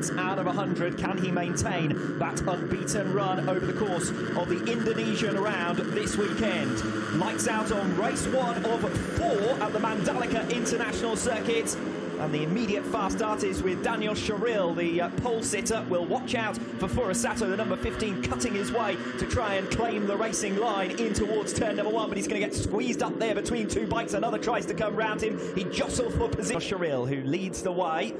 Out of 100, can he maintain that unbeaten run over the course of the Indonesian round this weekend? Lights out on race 1 of 4 at the Mandalika International Circuit. And the immediate fast start is with Daniel Sharil, the pole sitter. Will watch out for Furusato, the number 15, cutting his way to try and claim the racing line in towards turn number 1, but he's going to get squeezed up there between two bikes. Another tries to come round him. He jostles for position. Sharil, who leads the way,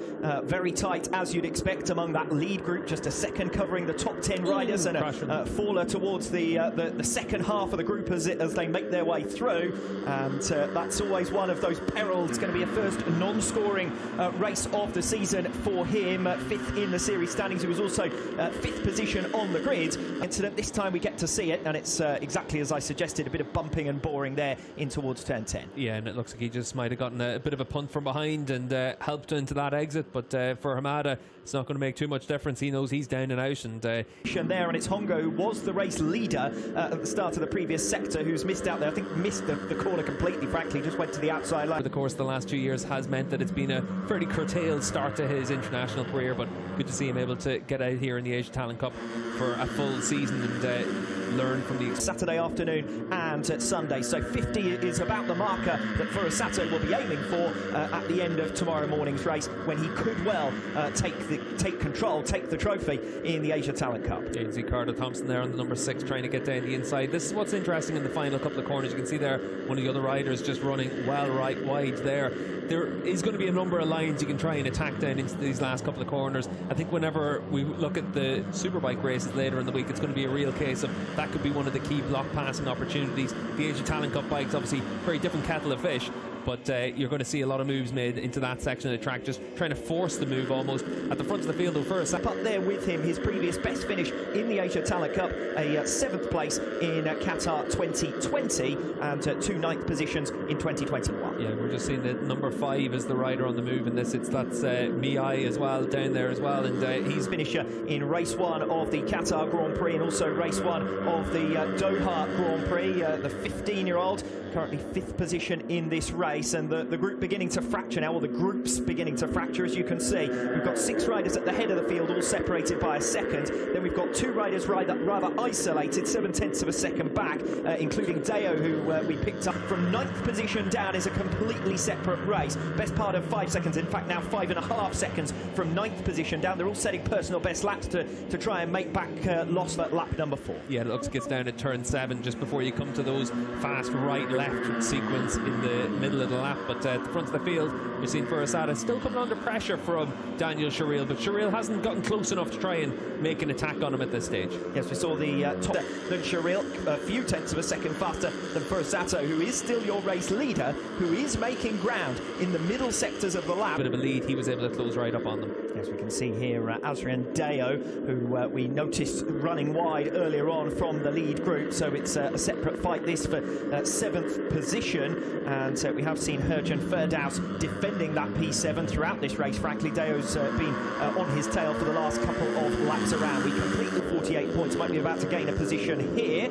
very tight as you'd expect among that lead group, just a second covering the top 10 riders, and a faller towards the second half of the group as they make their way through. And that's always one of those perils. It's going to be a first non-scoring race of the season for him. 5th in the series standings. He was also 5th position on the grid. Incident, this time we get to see it, and it's exactly as I suggested, a bit of bumping and boring there in towards turn 10. Yeah, and it looks like he just might have gotten a bit of a punt from behind and helped into that exit, but for Hamada it's not going to make too much difference. He knows he's down and out. And there, and it's Hongo, who was the race leader at the start of the previous sector, who's missed out there. I think missed the corner completely, frankly, just went to the outside line. Of course, the last 2 years has meant that it's been a fairly curtailed start to his international career, but good to see him able to get out here in the Asia Talent Cup for a full season and learn from the Saturday afternoon and Sunday. So 50 is about the marker that Furusato will be aiming for at the end of tomorrow morning's race, when he could well take control, take the trophy in the Asia Talent Cup. You can see Carter Thompson there on the number 6 trying to get down the inside. This is what's interesting in the final couple of corners. You can see there one of the other riders just running well right wide there. There is going to be a number of lines you can try and attack down into these last couple of corners. I think whenever we look at the Superbike races later in the week, it's going to be a real case of that could be one of the key block passing opportunities. The Asia Talent Cup bikes, obviously very different kettle of fish, but you're going to see a lot of moves made into that section of the track, just trying to force the move almost at the front of the field. First up there with him, his previous best finish in the Asia Talent Cup, a 7th place in Qatar 2020 and 2 9th positions in 2021. Yeah, we're just seeing that number 5 is the rider on the move in this. That's Miai as well down there as well, and he's finisher in race 1 of the Qatar Grand Prix and also race 1 of the Doha Grand Prix. The 15-year-old currently 5th position in this race, and the group beginning to fracture now, or the groups beginning to fracture, as you can see. We've got 6 riders at the head of the field, all separated by a second. Then we've got 2 riders rather isolated, 7/10 of a second back, including Deo, who we picked up from 9th position down. Is a completely separate race. Best part of 5 seconds, in fact now 5.5 seconds from 9th position down. They're all setting personal best laps to try and make back loss at lap number 4. Yeah, it looks like it's down at turn 7 just before you come to those fast right-left sequence in the middle of the lap. But at the front of the field, we've seen Furusato still coming under pressure from Daniel Sharil, but Sharil hasn't gotten close enough to try and make an attack on him at this stage. Yes, we saw the top than Sharil, a few tenths of a second faster than Furusato, who is still your race leader, who is making ground in the middle sectors of the lap. Bit of a lead, he was able to close right up on them. As we can see here, Azrian Deo, who we noticed running wide earlier on from the lead group, so it's a separate fight this for 7th position, and we have seen Herjan Ferdaus defending that P7 throughout this race. Frankly, Deo's been on his tail for the last couple of laps around. We completed 48 points, might be about to gain a position here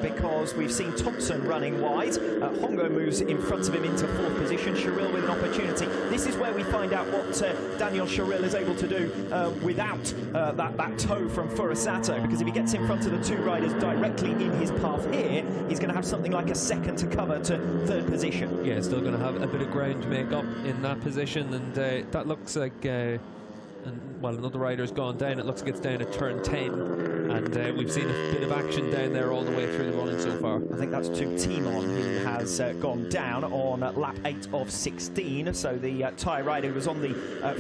because we've seen Thompson running wide. Hongo moves in front of him into 4th position. Sharil with an opportunity. This is where we find out what Daniel Sharil is able to do without that toe from Furusato, because if he gets in front of the 2 riders directly in his path here, he's going to have something like a second to cover to 3rd position. Yeah, still going to have a bit of ground to make up in that position, and that looks like well, another rider's gone down. It looks like it's down at turn 10, and we've seen a bit of action down there all the way through the running so far. I think that's Timon who has gone down on lap 8 of 16. So the Thai rider who was on the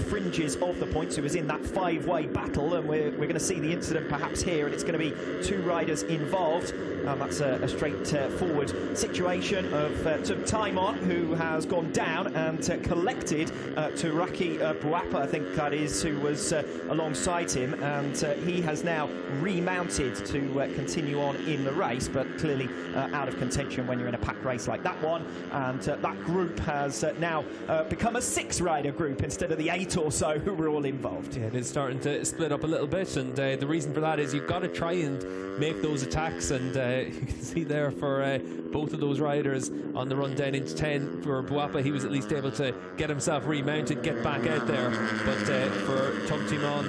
fringes of the points, who was in that 5-way battle, and we're going to see the incident perhaps here, and it's going to be 2 riders involved. That's a straightforward situation of Timon, who has gone down and collected Turaki Buapa, I think that is, who was alongside him, and he has now remounted to continue on in the race, but clearly out of contention when you're in a pack race like that one. And that group has now become a 6-rider group instead of the 8 or so who were all involved. Yeah, it is starting to split up a little bit, and the reason for that is you've got to try and make those attacks, and you can see there for both of those riders on the run down into 10. For Buapa, he was at least able to get himself remounted, get back out there, but for want him on.